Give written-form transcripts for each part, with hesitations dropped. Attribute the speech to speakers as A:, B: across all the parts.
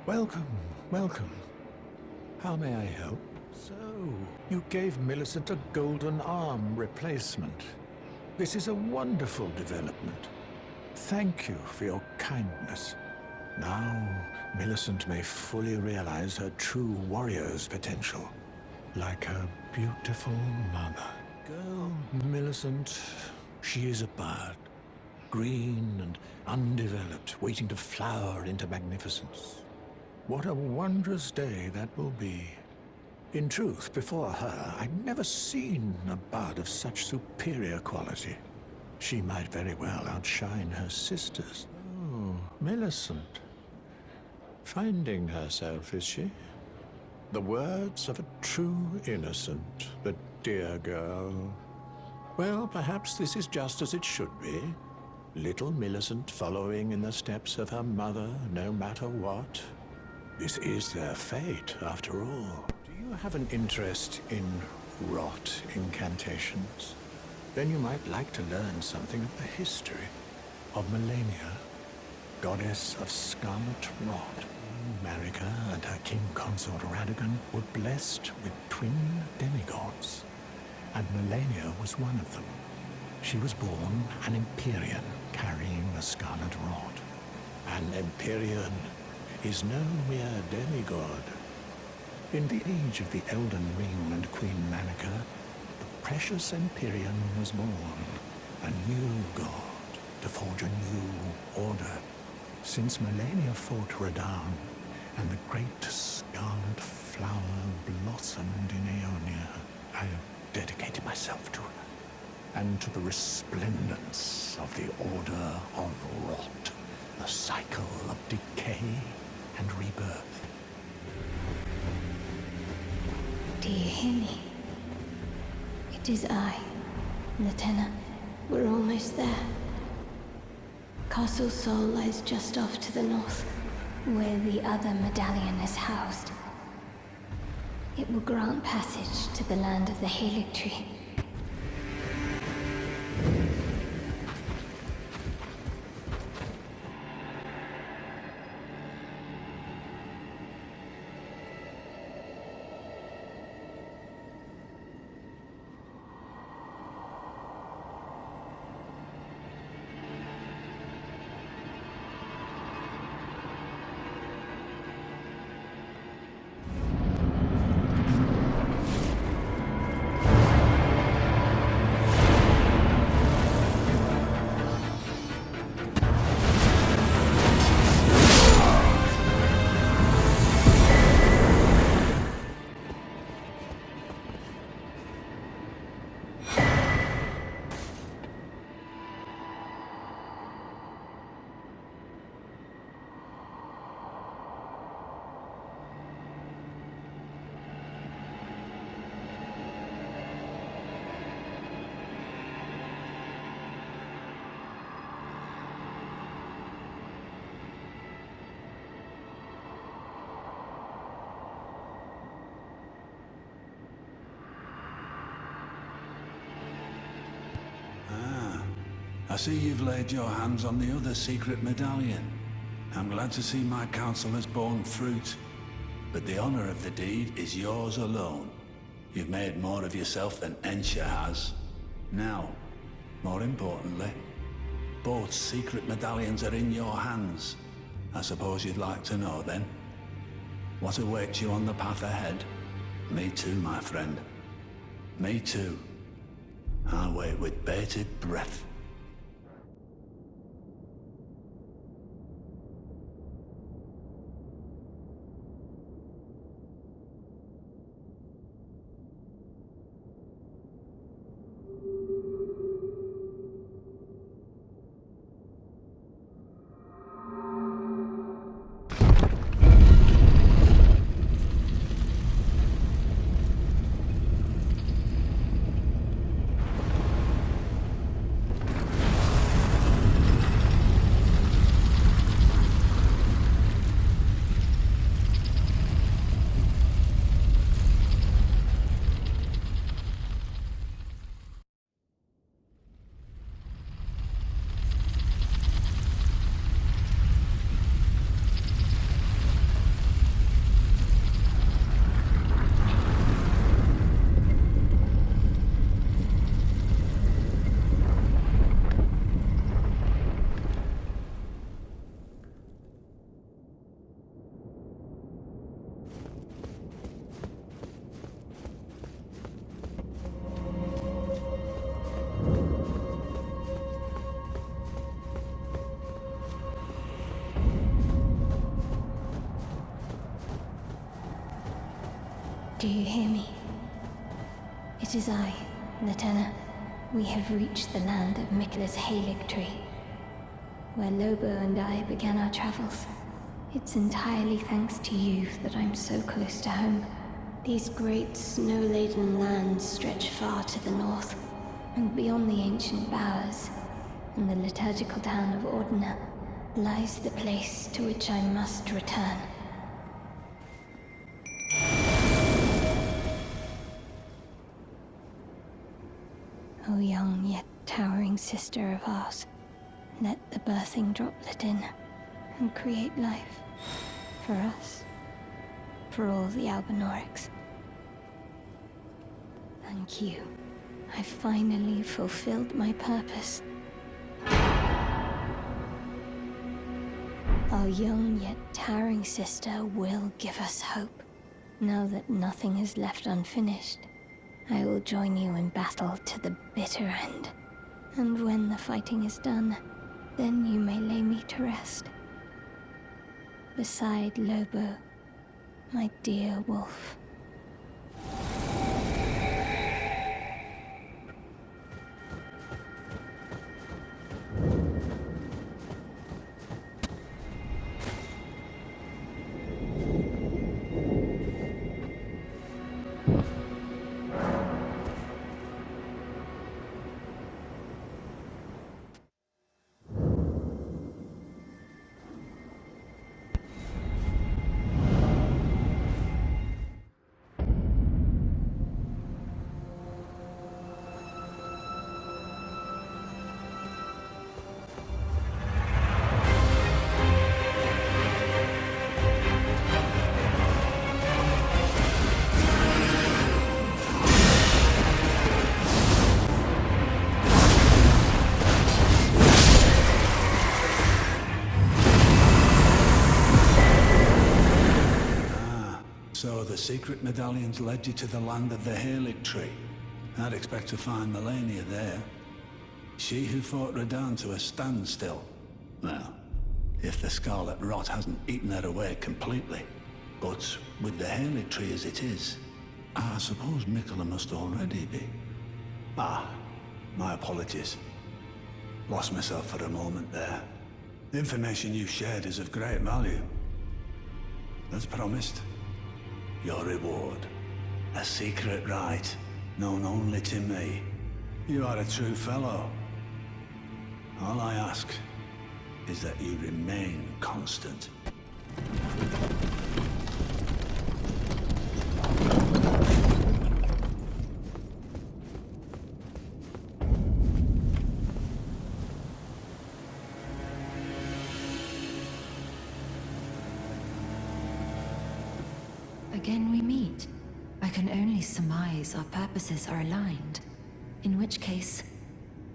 A: Welcome, welcome. How may I help? So, you gave Millicent a golden arm replacement. This is a wonderful development. Thank you for your kindness. Now, Millicent may fully realize her true warrior's potential, like her beautiful mother. Girl, Millicent, she is a bud, green and undeveloped, waiting to flower into magnificence. What a wondrous day that will be. In truth, before her, I'd never seen a bud of such superior quality. She might very well outshine her sisters. Oh, Millicent. Finding herself, is she? The words of a true innocent, the dear girl. Well, perhaps this is just as it should be. Little Millicent following in the steps of her mother, no matter what. This is their fate, after all. Do you have an interest in rot incantations? Then you might like to learn something of the history of Melania, goddess of scarlet rot. Marika and her king consort Radagon were blessed with twin demigods, and Melania was one of them. She was born an Empyrean carrying the scarlet rod. An Empyrean is no mere demigod. In the age of the Elden Ring and Queen Marika, the precious Empyrean was born, a new god to forge a new order. Since Melania fought Radahn, and the great scarlet flower blossomed in Aeonia, I have dedicated myself to her, and to the resplendence of the Order of Rot, the cycle of decay and rebirth.
B: Do you hear me? It is I, Lieutenant. We're almost there. Castle Sol lies just off to the north, where the other medallion is housed. It will grant passage to the land of the Haligtree.
C: I see you've laid your hands on the other secret medallion. I'm glad to see my counsel has borne fruit. But the honor of the deed is yours alone. You've made more of yourself than Ensha has. Now, more importantly, both secret medallions are in your hands. I suppose you'd like to know then? What awaits you on the path ahead? Me too, my friend. Me too. I wait with bated breath.
B: Do you hear me? It is I, Lieutenant. We have reached the land of Mikla's Halig Tree, where Lobo and I began our travels. It's entirely thanks to you that I'm so close to home. These great snow-laden lands stretch far to the north, and beyond the ancient bowers, in the liturgical town of Ordina, lies the place to which I must return. O young yet towering sister of ours, let the birthing droplet in and create life for us, for all the Albanorics. Thank you. I finally fulfilled my purpose. Our young yet towering sister will give us hope. Now that nothing is left unfinished, I will join you in battle to the bitter end. And when the fighting is done, then you may lay me to rest. Beside Lobo, my dear wolf.
C: So the secret medallions led you to the land of the Halig Tree. I'd expect to find Melania there. She who fought Radahn to a standstill. Well, if the Scarlet Rot hasn't eaten her away completely. But with the Halig Tree as it is, I suppose Mikola must already be. Ah, my apologies. Lost myself for a moment there. The information you shared is of great value. As promised, your reward. A secret right, known only to me. You are a true fellow. All I ask is that you remain constant.
D: Again we meet. I can only surmise our purposes are aligned. In which case,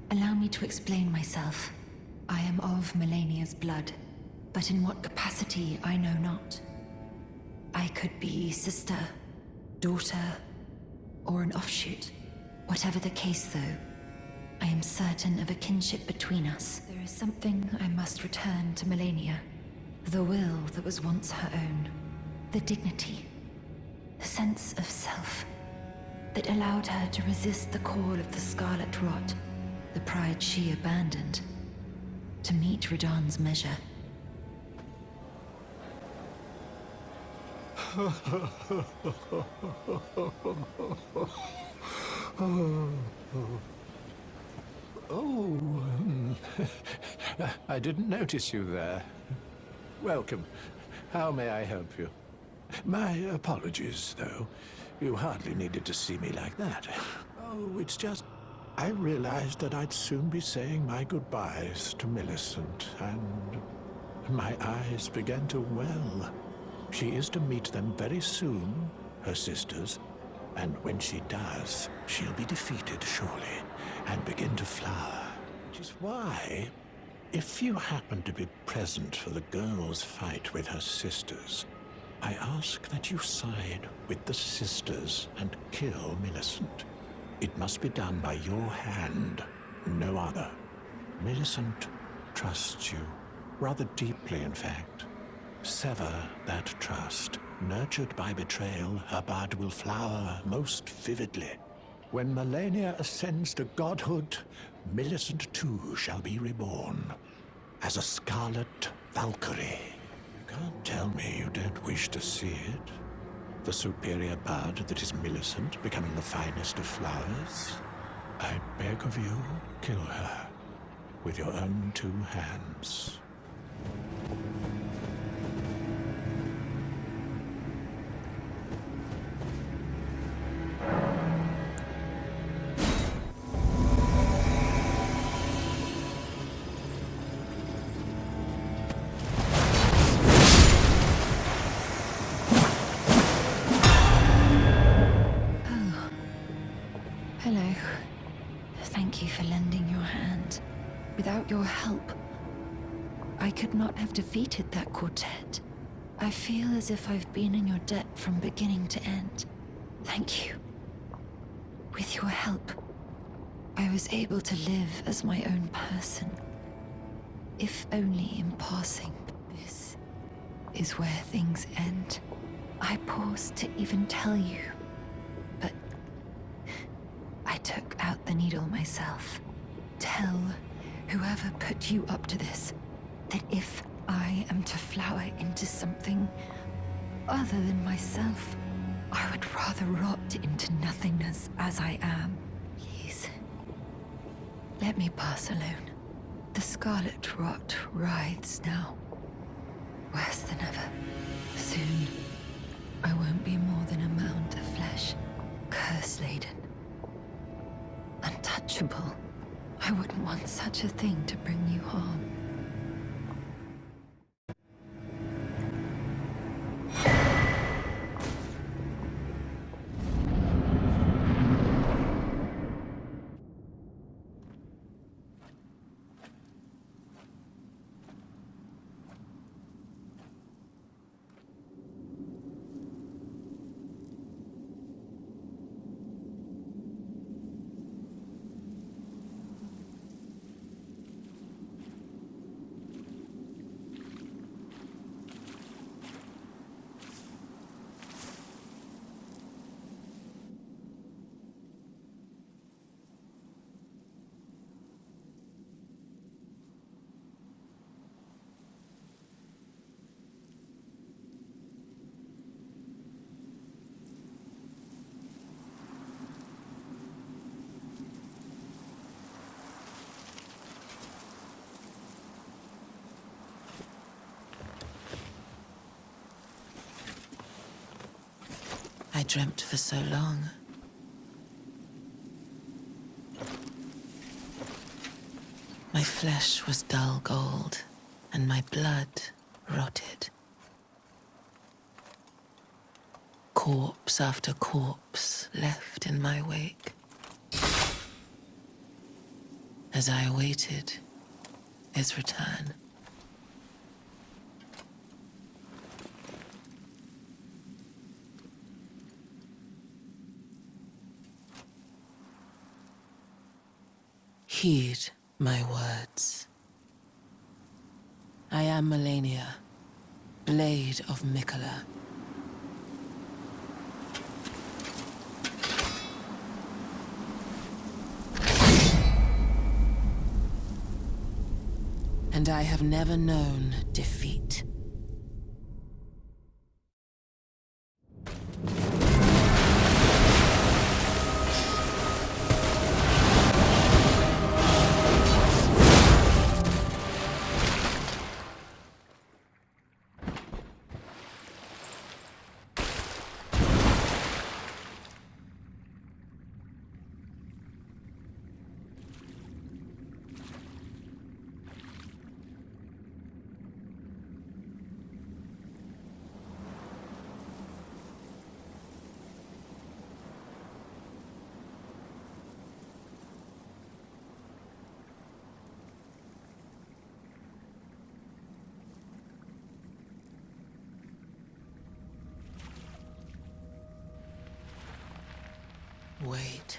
D: allow me to explain myself. I am of Melania's blood, but in what capacity I know not. I could be sister, daughter, or an offshoot. Whatever the case though, I am certain of a kinship between us. There is something I must return to Melania. The will that was once her own. The dignity. The sense of self that allowed her to resist the call of the Scarlet Rot, the pride she abandoned, to meet Radahn's measure.
A: I didn't notice you there. Welcome. How may I help you? My apologies, though. You hardly needed to see me like that. Oh, it's just... I realized that I'd soon be saying my goodbyes to Millicent, and my eyes began to well. She is to meet them very soon, her sisters, and when she does, she'll be defeated, surely, and begin to flower. Which is why, if you happen to be present for the girl's fight with her sisters, I ask that you side with the sisters and kill Millicent. It must be done by your hand, no other. Millicent trusts you, rather deeply in fact. Sever that trust. Nurtured by betrayal, her bud will flower most vividly. When Melania ascends to godhood, Millicent too shall be reborn. As a scarlet Valkyrie. You can't tell me you don't wish to see it. The superior bud that is Millicent becoming the finest of flowers. I beg of you, kill her. With your own two hands.
D: Hello. Thank you for lending your hand. Without your help, I could not have defeated that quartet. I feel as if I've been in your debt from beginning to end. Thank you. With your help, I was able to live as my own person. If only in passing. This is where things end. I paused to even tell you, but I took out the needle myself. Tell whoever put you up to this that if I am to flower into something other than myself, I would rather rot into nothingness as I am. Please, let me pass alone. The scarlet rot writhes now, worse than ever. Soon, I won't be more than a mound of flesh, curse-laden. Untouchable. I wouldn't want such a thing to bring you harm.
E: I dreamt for so long. My flesh was dull gold, and my blood rotted. Corpse after corpse left in my wake. As I awaited his return. Heed my words. I am Melania, Blade of Mikola. And I have never known defeat. Wait.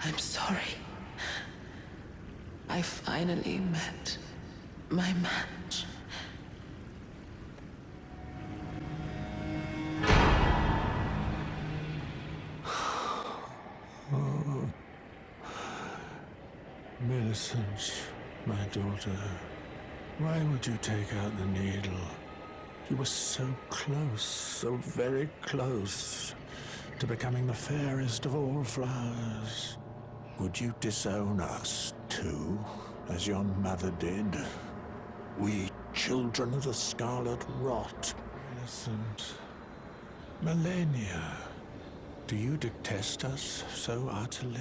E: I'm sorry. I finally met my match.
A: Millicent, my daughter, why would you take out the needle? You were so close, so very close to becoming the fairest of all flowers. Would you disown us too, as your mother did? We children of the Scarlet Rot. Millicent, Melania, do you detest us so utterly?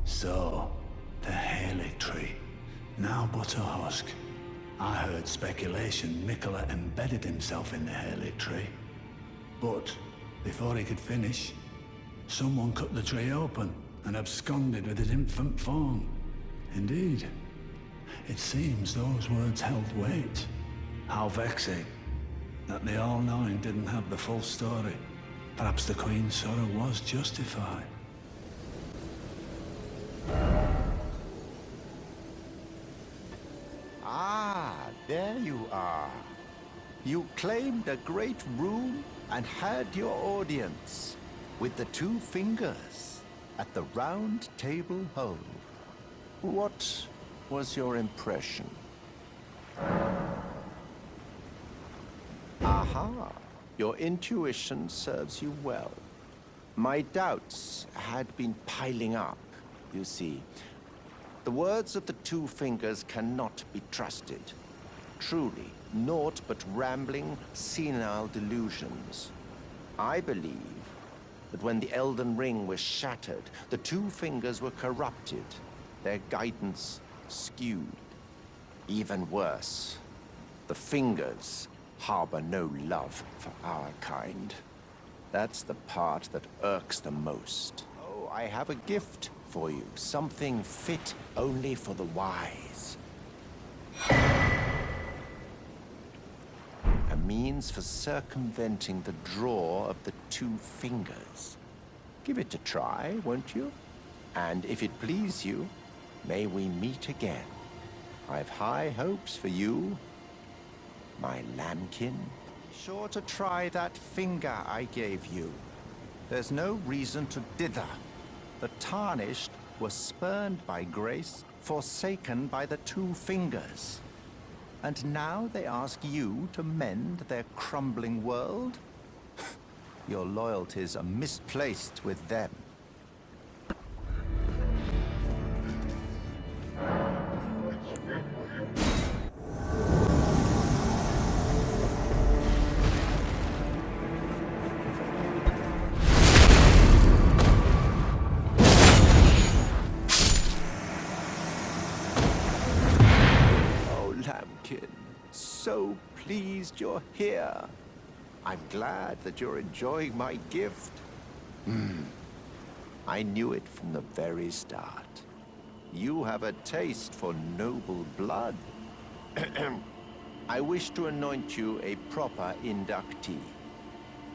C: So, the Halig tree, now but a husk. I heard speculation Mikola embedded himself in the Halig tree. But, before he could finish, someone cut the tree open and absconded with his infant form. Indeed, it seems those words held weight. How vexing that the All-Knowing didn't have the full story. Perhaps the Queen's sorrow was justified.
F: Ah, there you are. You claimed a great room and had your audience with the two fingers at the round table hole. What was your impression? Aha, your intuition serves you well. My doubts had been piling up, you see. The words of the two fingers cannot be trusted. Truly, naught but rambling, senile delusions. I believe that when the Elden Ring was shattered, the two fingers were corrupted, their guidance skewed. Even worse, the fingers harbor no love for our kind. That's the part that irks the most. Oh, I have a gift for you, something fit only for the wise. A means for circumventing the draw of the two fingers. Give it a try, won't you? And if it please you, may we meet again. I've high hopes for you, my lambkin. Be sure to try that finger I gave you. There's no reason to dither. The tarnished were spurned by grace, forsaken by the two fingers. And now they ask you to mend their crumbling world? Your loyalties are misplaced with them. Lambkin, so pleased you're here. I'm glad that you're enjoying my gift. I knew it from the very start. You have a taste for noble blood. I wish to anoint you a proper inductee.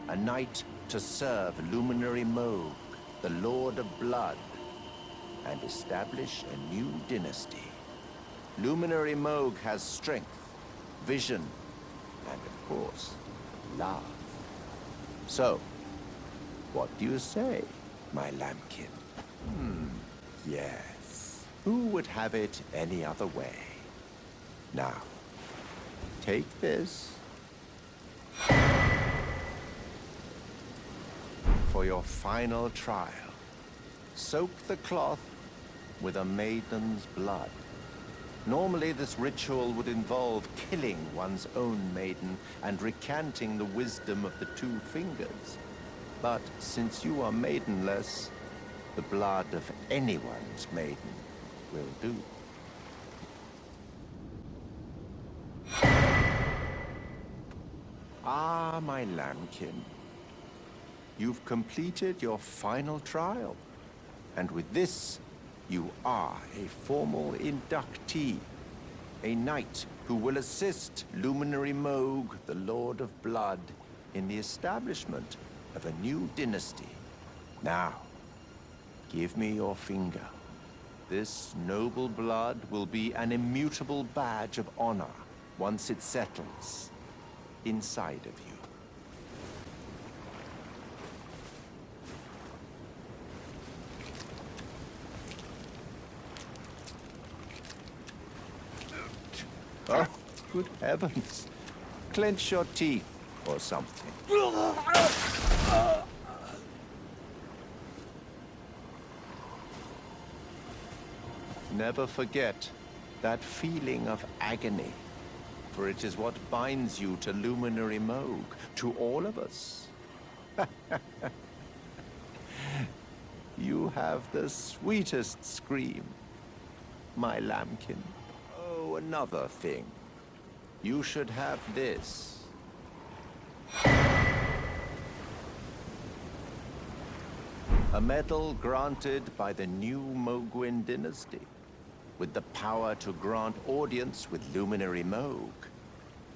F: A knight to serve Luminary Moog, the Lord of Blood, and establish a new dynasty. Luminary Moog has strength, vision, and of course, love. So, what do you say, my lambkin? Yes. Who would have it any other way? Now, take this for your final trial. Soak the cloth with a maiden's blood. Normally, this ritual would involve killing one's own maiden and recanting the wisdom of the two fingers. But since you are maidenless, the blood of anyone's maiden will do. Ah, my lambkin. You've completed your final trial. And with this, you are a formal inductee. A knight who will assist Luminary Moog, the Lord of Blood, in the establishment of a new dynasty. Now, give me your finger. This noble blood will be an immutable badge of honor once it settles inside of you. Oh, good heavens. Clench your teeth or something. Never forget that feeling of agony, for it is what binds you to Luminary Moog, to all of us. You have the sweetest scream, my lambkin. Oh, another thing. You should have this. A medal granted by the new Moguin dynasty, with the power to grant audience with Luminary Moog.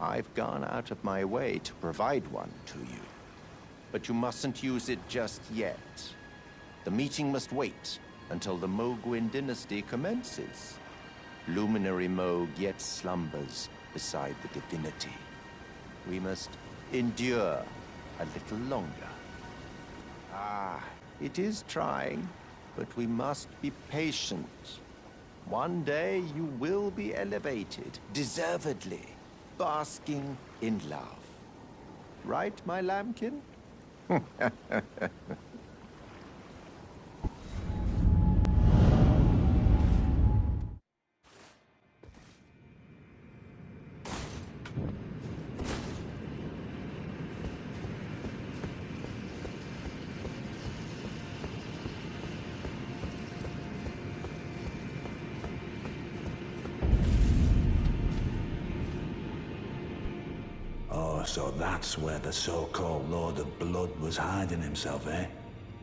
F: I've gone out of my way to provide one to you. But you mustn't use it just yet. The meeting must wait until the Moguin dynasty commences. Luminary Moog yet slumbers beside the divinity. We must endure a little longer. Ah, it is trying, but we must be patient. One day you will be elevated, deservedly, basking in love. Right, my lambkin?
C: So that's where the so-called Lord of Blood was hiding himself, eh?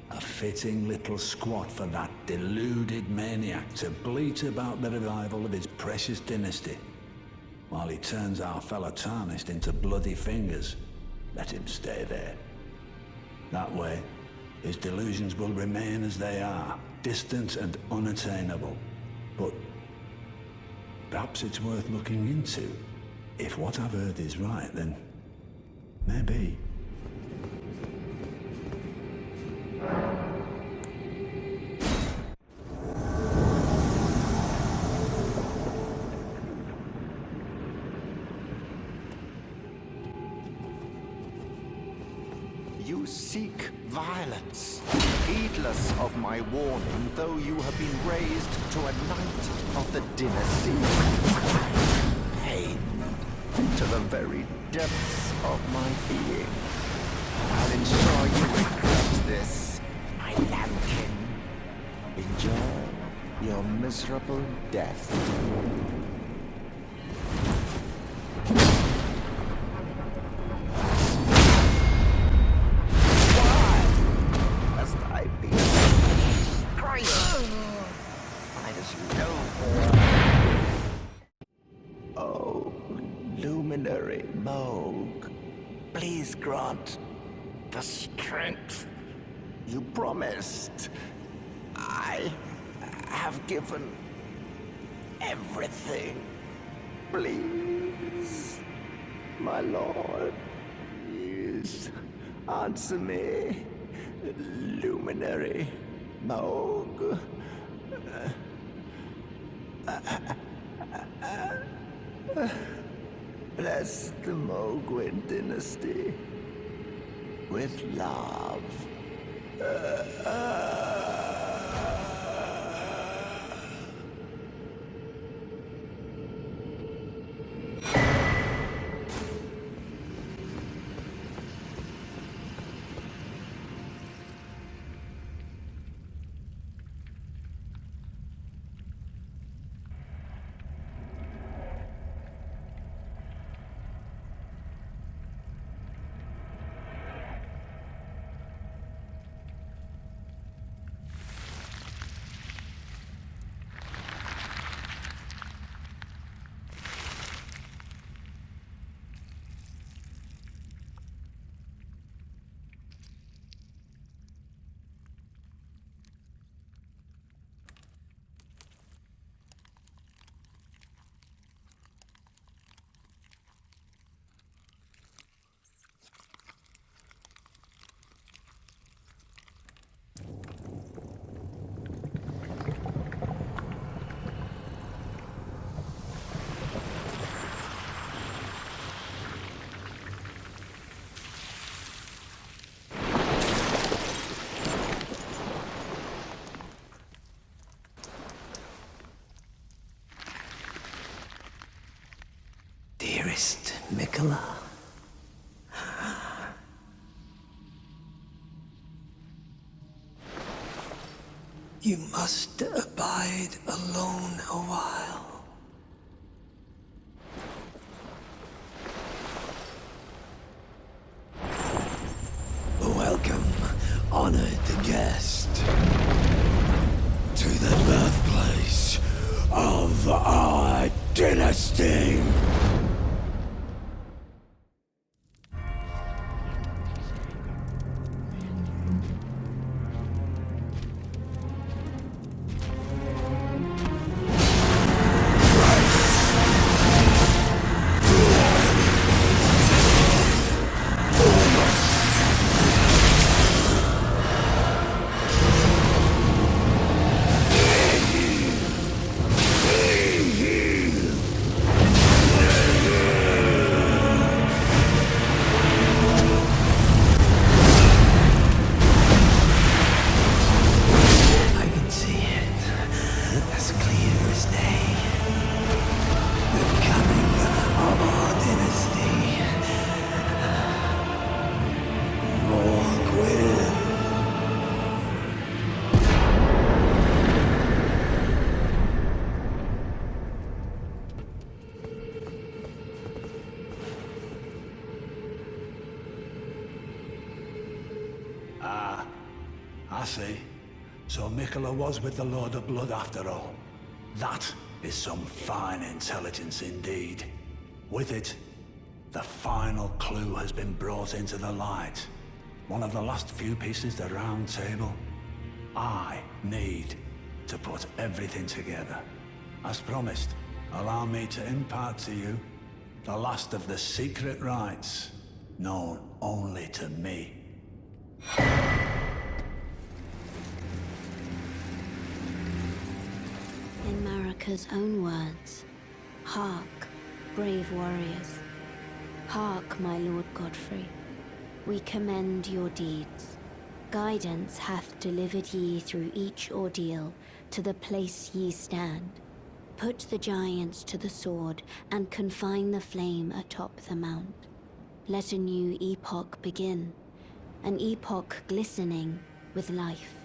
C: A fitting little squat for that deluded maniac to bleat about the revival of his precious dynasty, while he turns our fellow tarnished into bloody fingers. Let him stay there. That way, his delusions will remain as they are, distant and unattainable. But perhaps it's worth looking into. If what I've heard is right, then maybe.
F: You seek violence, heedless of my warning, though you have been raised to a knight of the dynasty. Pain to the very depths of my being. I'll ensure you regret this, my lambkin. Enjoy your miserable death. Why must I be Christ? Why does you know? Oh, Luminary Moog, please grant the strength you promised. I have given everything. Please, my lord, please answer me, Luminary Moog. Bless the Moguin dynasty with love.
G: Mikola. You must abide alone a while. Welcome, honored guest, to the birthplace of our dynasty.
C: I see. So Mikola was with the Lord of Blood after all. That is some fine intelligence indeed. With it, the final clue has been brought into the light. One of the last few pieces of the round table. I need to put everything together. As promised, allow me to impart to you the last of the secret rites, known only to me.
B: In Marika's own words, hark, brave warriors. Hark, my lord Godfrey. We commend your deeds. Guidance hath delivered ye through each ordeal to the place ye stand. Put the giants to the sword and confine the flame atop the mount. Let a new epoch begin, an epoch glistening with life.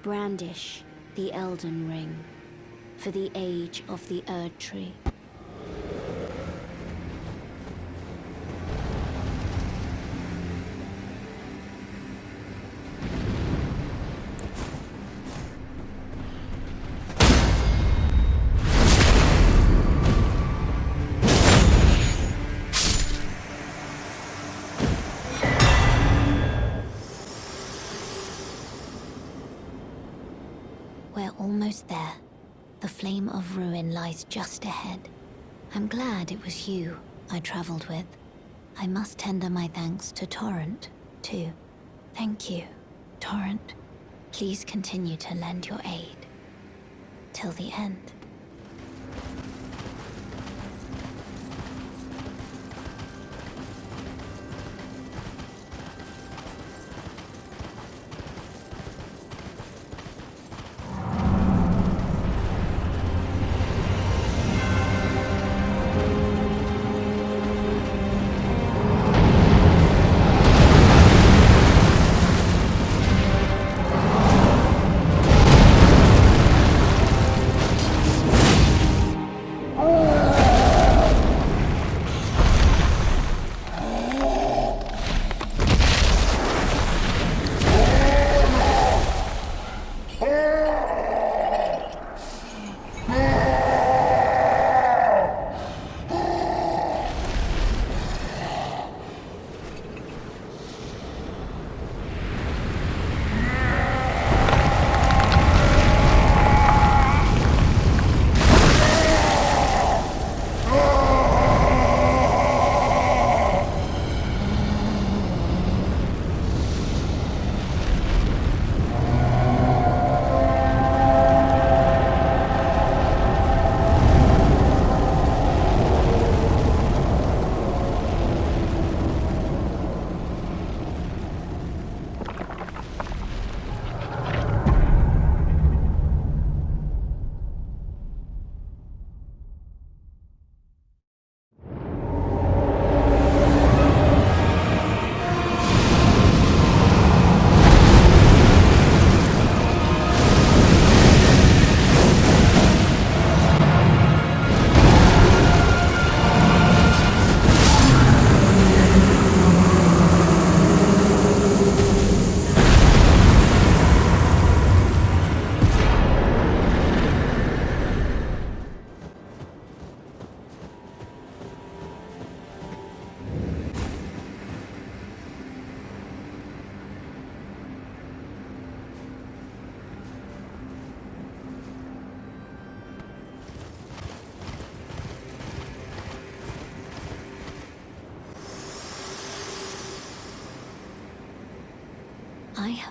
B: Brandish the Elden Ring for the age of the Erd Tree. We're almost there. The flame of ruin lies just ahead. I'm glad it was you I traveled with. I must tender my thanks to Torrent, too. Thank you, Torrent. Please continue to lend your aid. Till the end.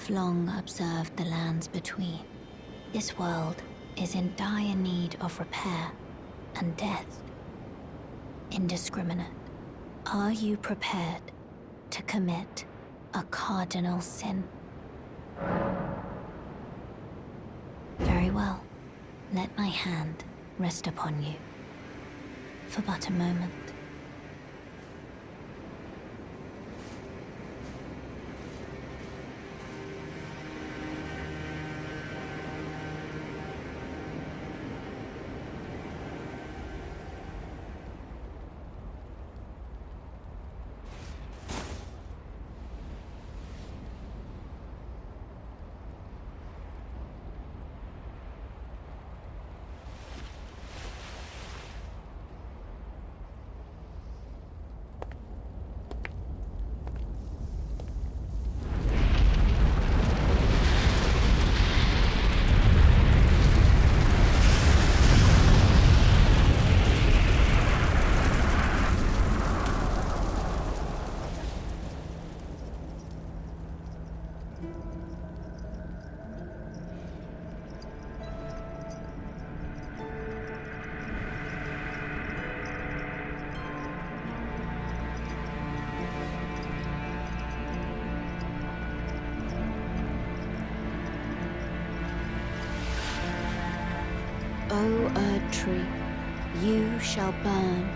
B: have long observed the lands between. This world is in dire need of repair and death. Indiscriminate. Are you prepared to commit a cardinal sin? Very well. Let my hand rest upon you for but a moment. O Erd Tree, you shall burn.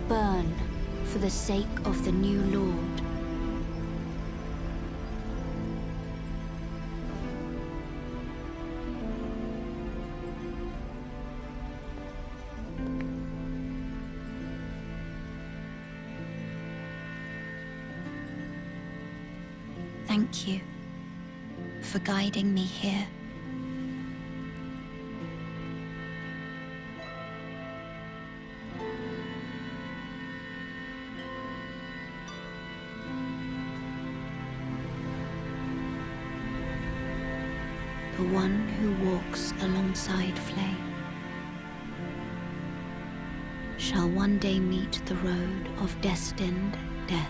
B: Burn for the sake of the new Lord. Thank you for guiding me here. The one who walks alongside flame shall one day meet the road of destined death.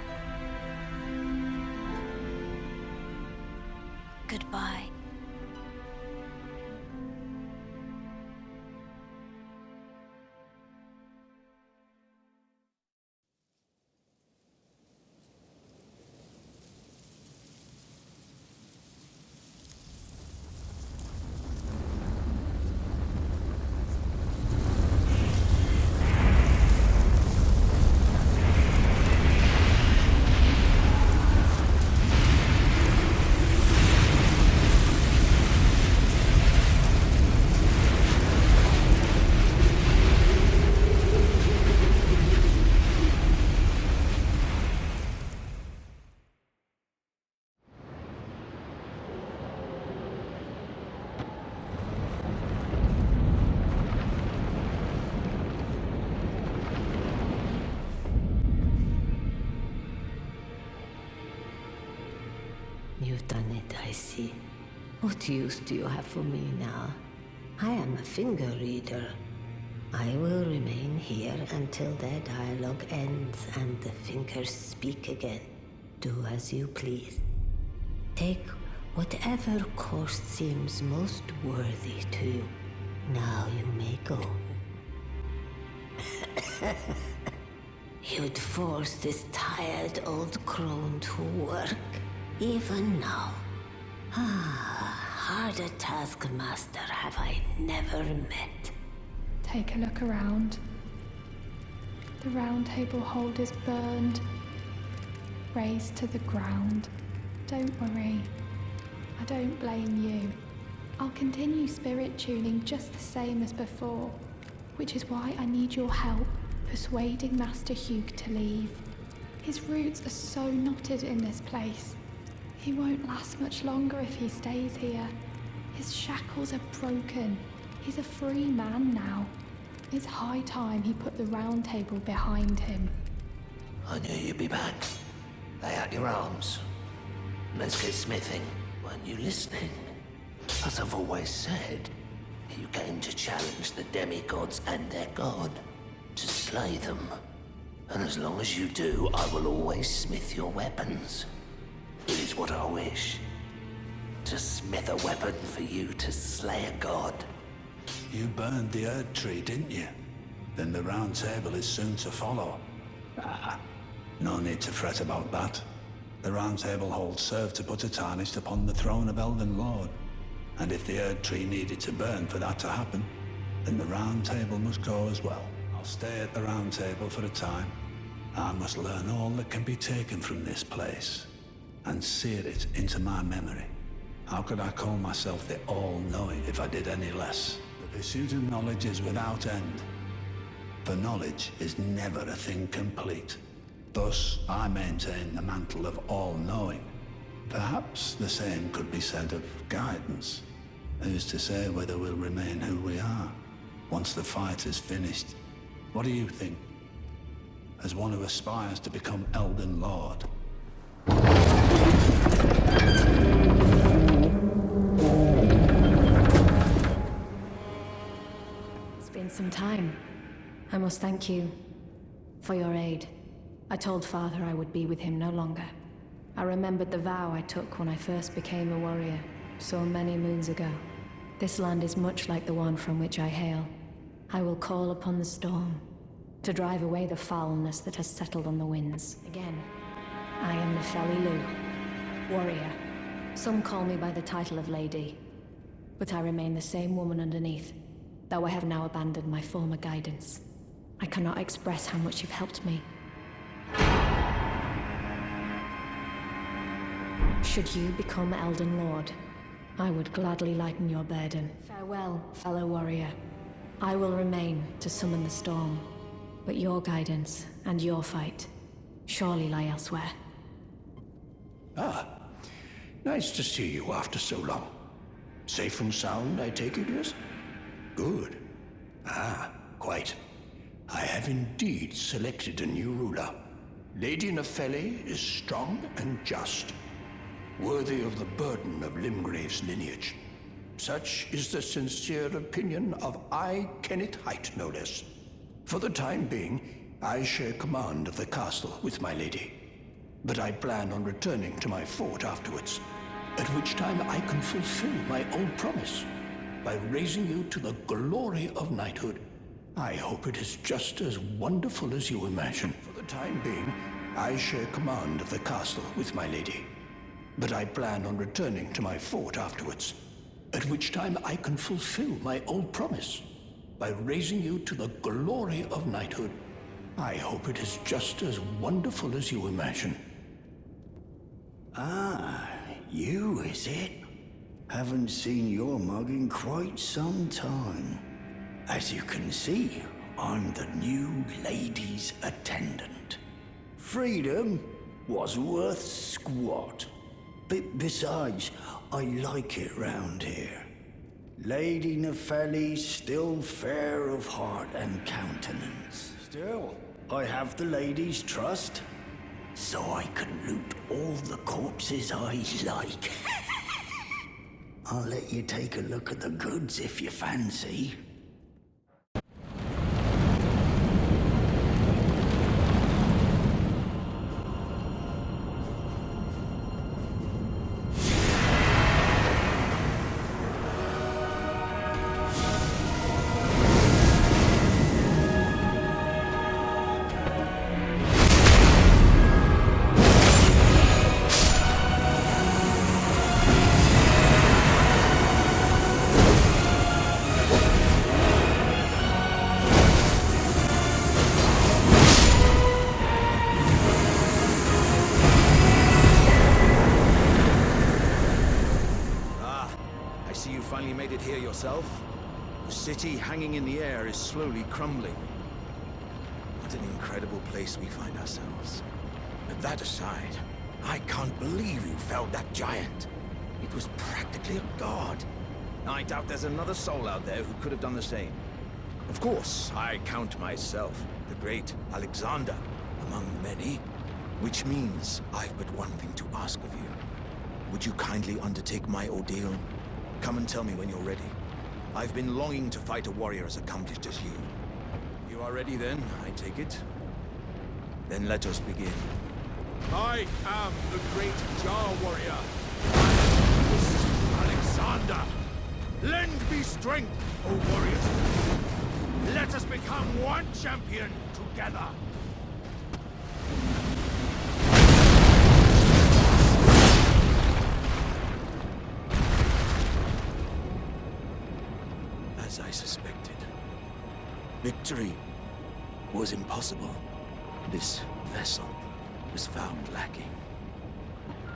B: Goodbye.
H: You've done it, I see. What use do you have for me now? I am a finger reader. I will remain here until their dialogue ends and the fingers speak again. Do as you please. Take whatever course seems most worthy to you. Now you may go. You'd force this tired old crone to work, even now. Harder taskmaster have I never met.
I: Take a look around. The round table hold is burned, razed to the ground. Don't worry, I don't blame you. I'll continue spirit tuning just the same as before, which is why I need your help persuading Master Hugh to leave. His roots are so knotted in this place. He won't last much longer if he stays here. His shackles are broken. He's a free man now. It's high time he put the round table behind him.
G: I knew you'd be back. Lay out your arms. Let's get smithing. Weren't you listening? As I've always said, you came to challenge the demigods and their god, to slay them. And as long as you do, I will always smith your weapons. It is what I wish. To smith a weapon for you to slay a god.
C: You burned the Erd Tree, didn't you? Then the Round Table is soon to follow. No need to fret about that. The Round Table hold served to put a tarnish upon the throne of Elden Lord. And if the Erd Tree needed to burn for that to happen, then the Round Table must go as well. I'll stay at the Round Table for a time. I must learn all that can be taken from this place, and sear it into my memory. How could I call myself the All-Knowing if I did any less? The pursuit of knowledge is without end, for knowledge is never a thing complete. Thus, I maintain the mantle of All-Knowing. Perhaps the same could be said of guidance. Who's to say whether we'll remain who we are once the fight is finished? What do you think? As one who aspires to become Elden Lord.
D: It's been some time. I must thank you for your aid. I told Father I would be with him no longer. I remembered the vow I took when I first became a warrior, so many moons ago. This land is much like the one from which I hail. I will call upon the storm to drive away the foulness that has settled on the winds. Again, I am Nefeli Lu, warrior. Some call me by the title of Lady, but I remain the same woman underneath, though I have now abandoned my former guidance. I cannot express how much you've helped me. Should you become Elden Lord, I would gladly lighten your burden. Farewell, fellow warrior. I will remain to summon the storm, but your guidance and your fight surely lie elsewhere.
J: Ah, nice to see you after so long. Safe and sound, I take it, yes? Good. Ah, quite. I have indeed selected a new ruler. Lady Nefeli is strong and just, worthy of the burden of Limgrave's lineage. Such is the sincere opinion of I, Kenneth Height, no less. For the time being, I share command of the castle with my lady. But I plan on returning to my fort afterwards, at which time I can fulfill my old promise by raising you to the glory of knighthood. I hope it is just as wonderful as you imagine. For the time being, I share command of the castle with my lady. But I plan on returning to my fort afterwards, at which time I can fulfill my old promise by raising you to the glory of knighthood. I hope it is just as wonderful as you imagine.
G: Ah, you, is it? Haven't seen your mug in quite some time. As you can see, I'm the new lady's attendant. Freedom was worth squat. Besides, I like it round here. Lady Nefeli's still fair of heart and countenance. Still, I have the lady's trust, so I can loot all the corpses I like. I'll let you take a look at the goods if you fancy.
K: The city hanging in the air is slowly crumbling. What an incredible place we find ourselves. But that aside, I can't believe you felled that giant. It was practically a god. I doubt there's another soul out there who could have done the same. Of course, I count myself the great Alexander among many, which means I've but one thing to ask of you. would you kindly undertake my ordeal? Come and tell me when you're ready. I've been longing to fight a warrior as accomplished as you. You are ready then, I take it? Then let us begin.
L: I am the great Jar Warrior. Alexander! Lend me strength, O warriors! Let us become one champion together!
K: As I suspected, victory was impossible. This vessel was found lacking.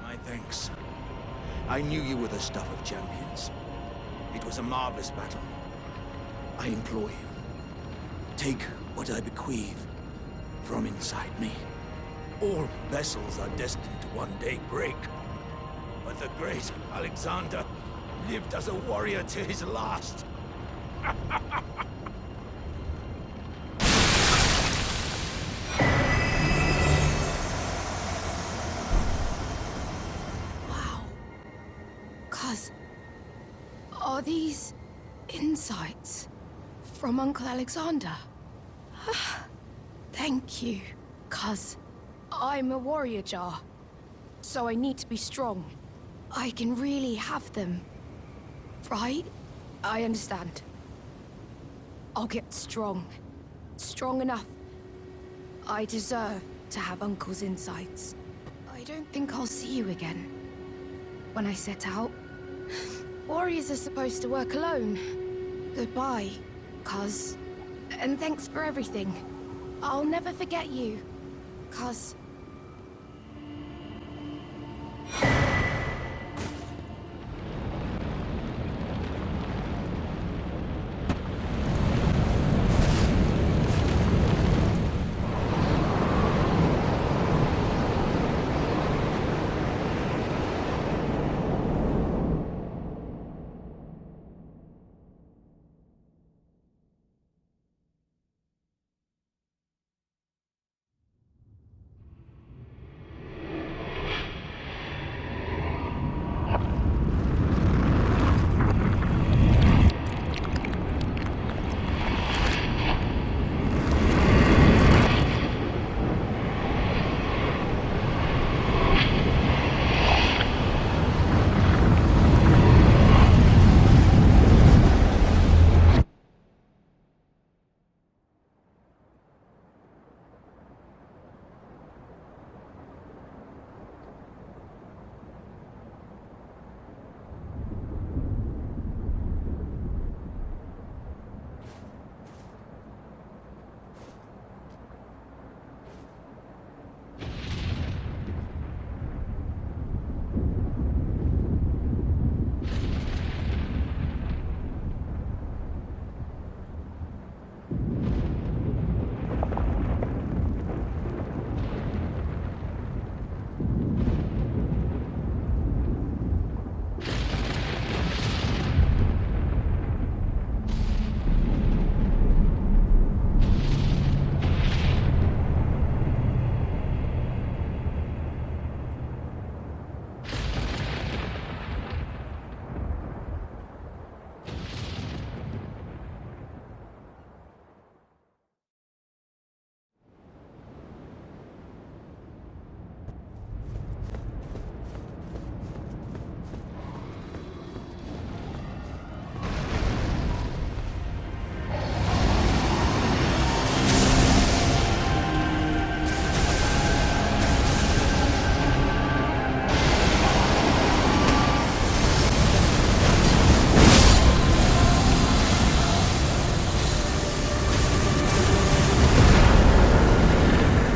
K: My thanks. I knew you were the stuff of champions. It was a marvelous battle. I implore you, take what I bequeath from inside me. All vessels are destined to one day break. But the great Alexander lived as a warrior to his last.
M: Are these insights from Uncle Alexander? Thank you, cuz I'm a warrior jar, so I need to be strong. I can really have them, right? I understand. I'll get strong. Strong enough. I deserve to have Uncle's insights. I don't think I'll see you again. When I set out, warriors are supposed to work alone. Goodbye, cuz. And thanks for everything. I'll never forget you, cuz.